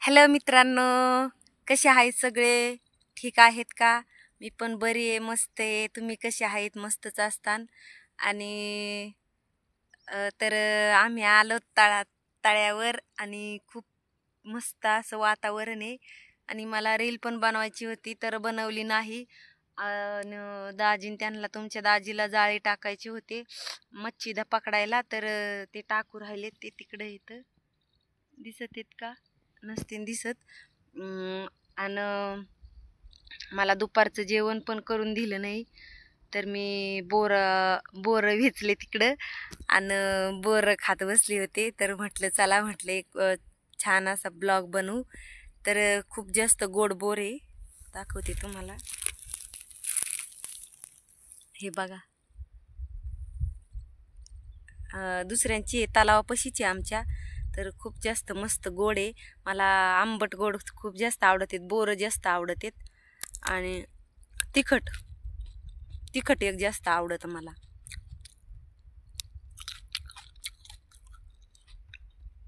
Hello मित्रांनो, कसे आहेत सगळे? ठीक आहेत का? मी पण बरी आहे, मस्त आहे. तुम्ही कसे आहेत? मस्तच असतान. आणि आम्ही आलो तळ्यावर आणि खूप मस्त असं वातावरण आहे. आणि मला रील पण बनवायची होती तर बनवली नाही. दाजीन त्यांना तुमच्या दाजीला जाळी टाकायची होती मच्छी पकडायला, तर ते टाकू राहिले. ते तिकडे येतं, दिसत आहेत का? नसतील दिसत. आणि मला दुपारचं जेवण पण करून दिलं नाही, तर मी बोरं वेचले तिकडं आणि बोरं खात बसले होते. तर म्हटलं चला, म्हटलं एक छान असा ब्लॉग बनवू. तर खूप जास्त गोड बोर आहे, दाखवते तुम्हाला. हे बघा, दुसऱ्यांची आहे, तलावापाशीची आमच्या. तर खूप जास्त मस्त गोड आहे. मला आंबट गोड खूप जास्त आवडत आहेत, बोरं जास्त आवडत आहेत. आणि तिखट तिखट एक जास्त आवडतं मला.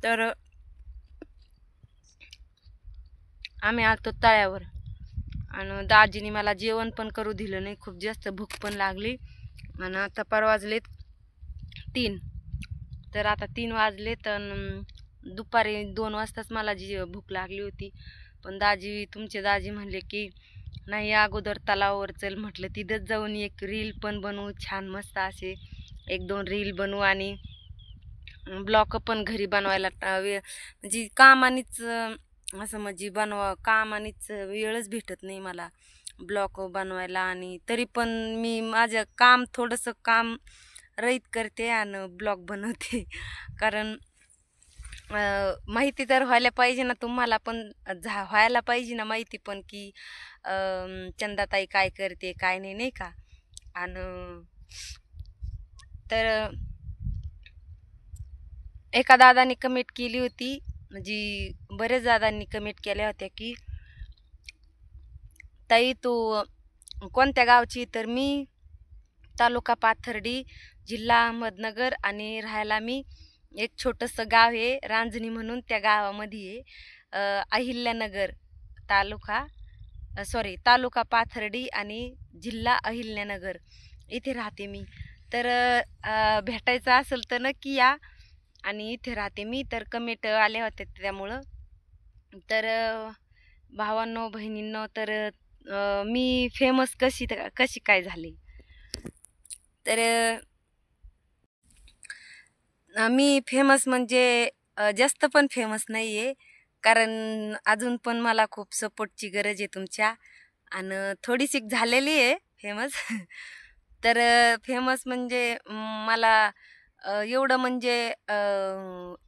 तर आम्ही आलतो तळ्यावर आणि दाजीने मला जेवण पण करू दिलं नाही. खूप जास्त भूक पण लागली. आणि आता वाजलेत 3. तर आता 3 वाजले, तर दुपारी 2 वाजताच मला जी भूक लागली होती. पण तुमचे दाजी म्हणले की नाही, अगोदर तलावावर चल. म्हटलं तिथंच जाऊन एक रील पण बनवू, छान मस्त असे 1-2 रील बनवू. आणि ब्लॉग पण घरी बनवायला म्हणजे कामानीच असं, म्हणजे कामानीच वेळच भेटत नाही मला ब्लॉग बनवायला. आणि तरी पण मी माझं थोडंसं काम रहित करते आणि ब्लॉग बनवते. कारण माहिती तर व्हायला पाहिजे ना तुम्हाला पण, व्हायला पाहिजे ना माहिती पण, की चंदाताई काय करते काय नाही, नाही का? आणि तर एका दादानी कमेंट केली होती, म्हणजे बरेच दादांनी कमेंट केल्या होत्या की ताई तू कोणत्या गावची? तर मी तालुका पाथर्डी, जिल्हा अहमदनगर, आणि राहायला मी एक छोटंसं गाव आहे रांजणी म्हणून, त्या गावामध्ये आहे. अहिल्यानगर तालुका, तालुका पाथर्डी आणि जिल्हा अहिल्यानगर, इथे राहते मी. तर भेटायचं असेल तर नक्की या. आणि इथे राहते मी. तर कमेंट आल्या होत्या त्यामुळं. तर भावांनो बहिणींनो, तर मी फेमस कशी कशी काय झाली? तर मी फेमस म्हणजे जास्त पण फेमस नाही आहे, कारण अजून पण मला खूप सपोर्टची गरज आहे तुमच्या. आणि थोडीशी झालेली आहे फेमस. तर फेमस म्हणजे मला एवढं म्हणजे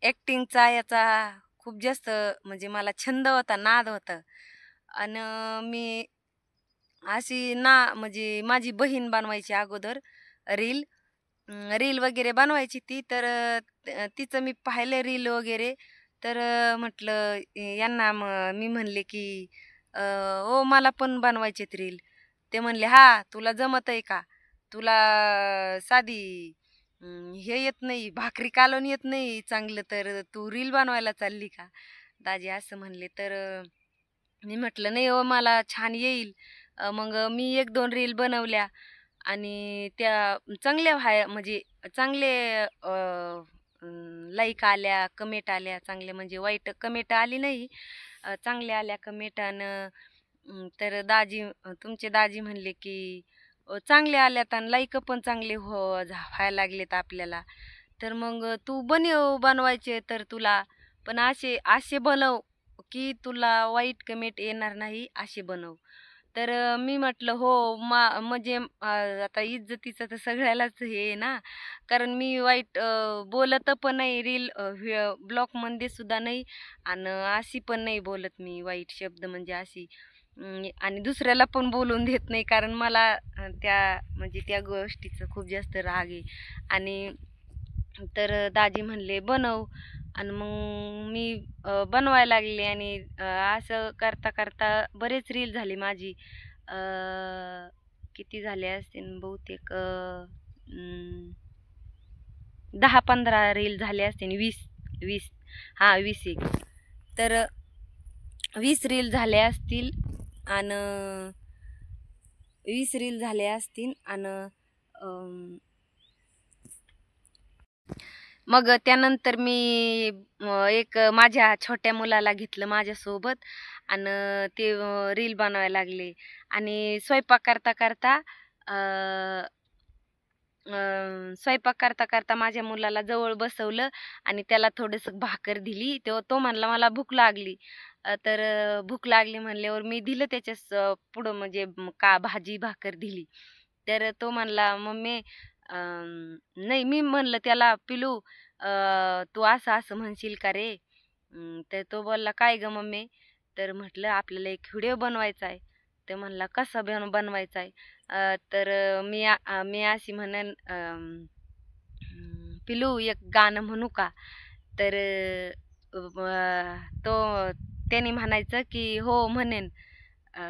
ॲक्टिंगचा याचा खूप जास्त, म्हणजे मला छंद होता, नाद होता. आणि मी अशी म्हणजे माझी बहीण बनवायची अगोदर रील रील वगैरे बनवायची ती. तर तिचं मी पाहिलं रील वगैरे. तर म्हटलं यांना, मी म्हणले की ओ मला पण बनवायचेत रील. ते म्हणले हा तुला जमत आहे का? तुला साधी हे येत नाही, भाकरी कालवून येत नाही चांगलं, तर तू रील बनवायला चालली का? दाजी असं म्हणले. तर मी म्हटलं नाही हो, मला छान येईल. मग मी 1-2 रील बनवल्या आणि त्या चांगल्या म्हणजे चांगले लाईक आल्या, कमेंट आल्या चांगल्या, म्हणजे वाईट कमेंट आली नाही, चांगल्या आल्या कमेंट. आणि तर तुमचे दाजी म्हणले की चांगले आल्यात आणि लाईक पण चांगले व्हायला लागलेत आपल्याला. तर मग तू बनवायचे तर तुला, पण असे असे बनव की तुला वाईट कमेंट येणार नाही, असे बनव. तर मी म्हटलं हो. म्हणजे आता इज्जतीचं तर सगळ्यालाच हे आहे ना, कारण मी वाईट बोलत पण नाही रील ब्लॉगमध्ये सुद्धा नाही. आणि अशी पण नाही बोलत मी वाईट शब्द, म्हणजे अशी आणि दुसऱ्याला पण बोलून देत नाही, कारण मला म्हणजे त्या गोष्टीचं खूप जास्त राग आहे. आणि तर दाजी म्हणले बनव. आणि मग मी बनवायला लागले. आणि असं करता करता बरेच रील झाली माझी. किती झाले असतील बहुतेक 10-15 रील झाले असतील, 20 20, हा 20 एक. तर 20 रील झाले असतील आणि 20 रील झाले असतील आणि मग त्यानंतर मी एक माझ्या छोट्या मुलाला घेतलं माझ्यासोबत आणि ते रील बनवायला लागले. आणि स्वयंपाक करता करता स्वयंपाक करता करता माझ्या मुलाला जवळ बसवलं आणि त्याला थोडंसं भाकर दिली. तेव्हा तो म्हणला मला भूक लागली. तर भूक लागली म्हणल्यावर मी दिलं त्याच्या पुढं म्हणजे का भाजी भाकर दिली. तर तो म्हणला मम्मी नाही. मी म्हणलं त्याला पिलू तू असं असं म्हणशील का रे? तर तो बोलला काय ग मम्मी? तर म्हटलं आपल्याला एक व्हिडिओ बनवायचा आहे. तर म्हणला कसा बनवायचा आहे? तर मी अशी म्हणन पिलू एक गाणं म्हणू का? तर तो त्याने म्हणायचं की हो म्हणेन. अ,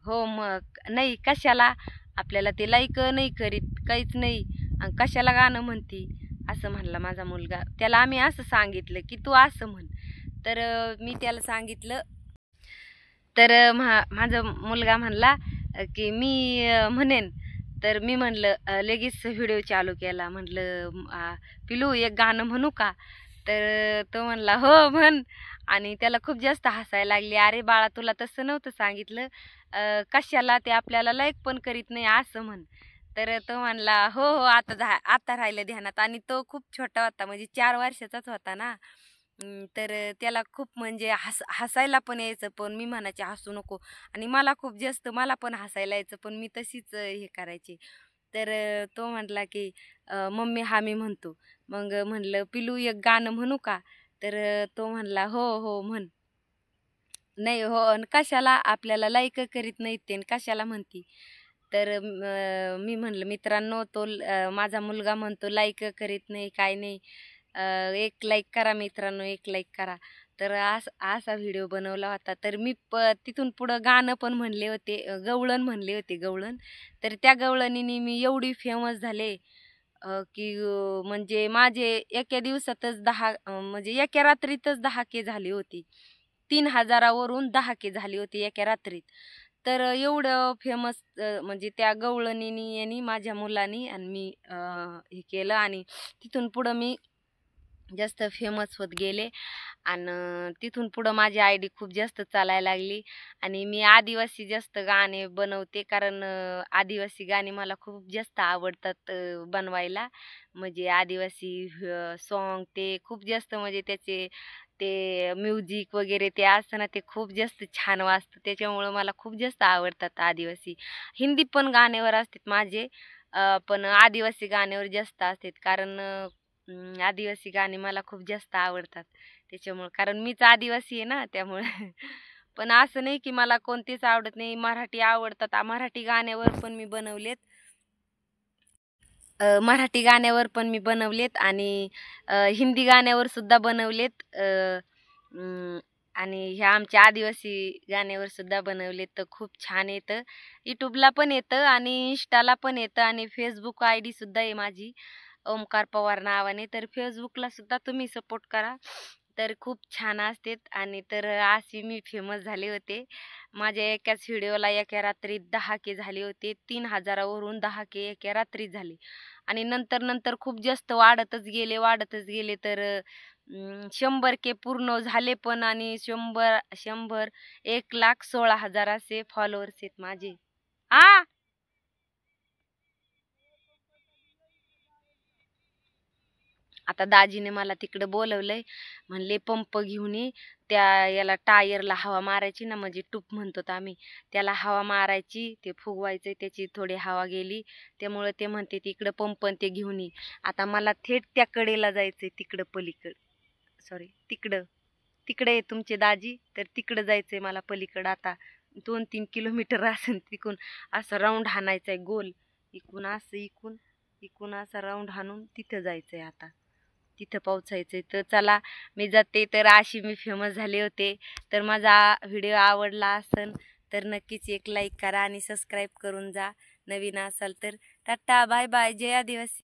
हो मग नाही कशाला? आपल्याला ते लाईक नाही करीत काहीच नाही आणि कशाला गाणं म्हणती? असं म्हणला माझा मुलगा. त्याला आम्ही असं सांगितलं की तू असं म्हण. तर मी त्याला सांगितलं. तर माझा मुलगा म्हणला की मी म्हणेन. तर मी म्हणलं लगेच व्हिडिओ चालू केला. म्हटलं पिलू एक गाणं म्हणू का? तर तो म्हणला हो म्हण. आणि त्याला खूप जास्त हसायला लागली. अरे बाळा तुला तसं नव्हतं सांगितलं. कशाला ते आपल्याला लाईक पण करीत नाही असं म्हण. तर तो म्हणला हो हो आता राहिलं ध्यानात. आणि तो खूप छोटा होता म्हणजे 4 वर्षाचाच होता ना. तर त्याला खूप म्हणजे हसायला पण यायचं. पण मी म्हणायचे हसू नको. आणि मला पण हसायला यायचं. पण मी तशीच हे करायची. तर तो म्हटला की मम्मी हा मी म्हणतो. मग म्हणलं पिलू एक गाणं म्हणू का? तर तो म्हणला हो हो म्हण. नाही हो अन् कशाला आपल्याला लाईक करीत नाहीत ते कशाला म्हणती? तर मी म्हणलं मित्रांनो माझा मुलगा म्हणतो लाईक करीत नाही काय नाही. एक लाईक करा मित्रांनो, एक लाईक करा. तर असा व्हिडिओ बनवला होता. तर मी तिथून पुढं गाणं पण म्हणले होते. गवळण म्हणले होते गवळण. तर त्या गवळणीने मी एवढी फेमस झाले की म्हणजे माझे एका दिवसातच म्हणजे एका रात्रीतच 10K झाली होती. 3,000 वरून 10K झाली होती एका रात्रीत. तर एवढं फेमस म्हणजे त्या गवळणीनी यांनी माझ्या मुलानी आणि मी हे केलं. आणि तिथून पुढं मी जास्त फेमस होत गेले. आणि तिथून पुढं माझी आयडी खूप जास्त चालायला लागली. आणि मी आदिवासी जास्त गाणे बनवते कारण आदिवासी गाणी मला खूप जास्त आवडतात बनवायला. म्हणजे आदिवासी सॉन्ग ते खूप जास्त म्हणजे त्याचे ते म्युझिक वगैरे ते असतं ना ते खूप जास्त छान वाजतं. त्याच्यामुळं मला खूप जास्त आवडतात आदिवासी. हिंदी पण गाण्यावर असतात माझे. पण आदिवासी गाण्यावर जास्त असतात कारण आदिवासी गाणी मला खूप जास्त आवडतात. त्याच्यामुळं कारण मीच आदिवासी आहे ना त्यामुळे. पण असं नाही की मला कोणतेच आवडत नाही. मराठी आवडतात. मराठी गाण्यावर पण मी बनवलेत. मराठी गाण्यावर पण मी बनवलेत आणि हिंदी गाण्यावर सुद्धा बनवलेत. आणि ह्या आमच्या आदिवासी गाण्यावर सुद्धा बनवलेत. तर खूप छान येतं. यूट्यूबला पण येतं आणि इंस्टाला पण येतं आणि फेसबुक आयडी सुद्धा आहे माझी ओमकार पवार नावाने. तर फेसबुकला सुद्धा तुम्ही सपोर्ट करा. तर खूप छान असतेत. आणि तर अशी मी फेमस झाले होते. माझ्या एकाच व्हिडिओला एका रात्रीत 10K झाले होते. 3,000 वरून 10K एका रात्रीत झाले. आणि नंतर नंतर खूप जास्त वाढतच गेले. तर 100K पूर्ण झाले पण. आणि 1,16,000 असे फॉलोअर्स आहेत माझे. आ आता दाजीने मला तिकडे बोलवलंय. म्हणले पंप घेऊन ये. त्या याला टायरला हवा मारायची ना म्हणजे टूप म्हणतो आम्ही. त्याला हवा मारायची. ते फुगवायचं त्याची थोडी हवा गेली. त्यामुळे ते म्हणते तिकडं पंप आणि ते घेऊन ये. आता मला थेट त्या कडेला जायचंय तिकडं पलीकडं. सॉरी तिकडं. तिकडे आहे तुमचे दाजी. तर तिकडं जायचंय मला पलीकडं आता. 2-3 किलोमीटर असेल तिकून. असं राऊंड हाणायचंय गोल. इकून असं इकून असा राऊंड हाणून तिथं जायचंय आता. तिथं पोहोचायचंय. तर चला मी जाते. तर अशी मी फेमस झाले होते. तर माझा व्हिडिओ आवडला असेल तर नक्कीच एक लाईक करा आणि सबस्क्राईब करून जा. नवीन असाल तर टाटा बाय बाय. जय आदिवासी.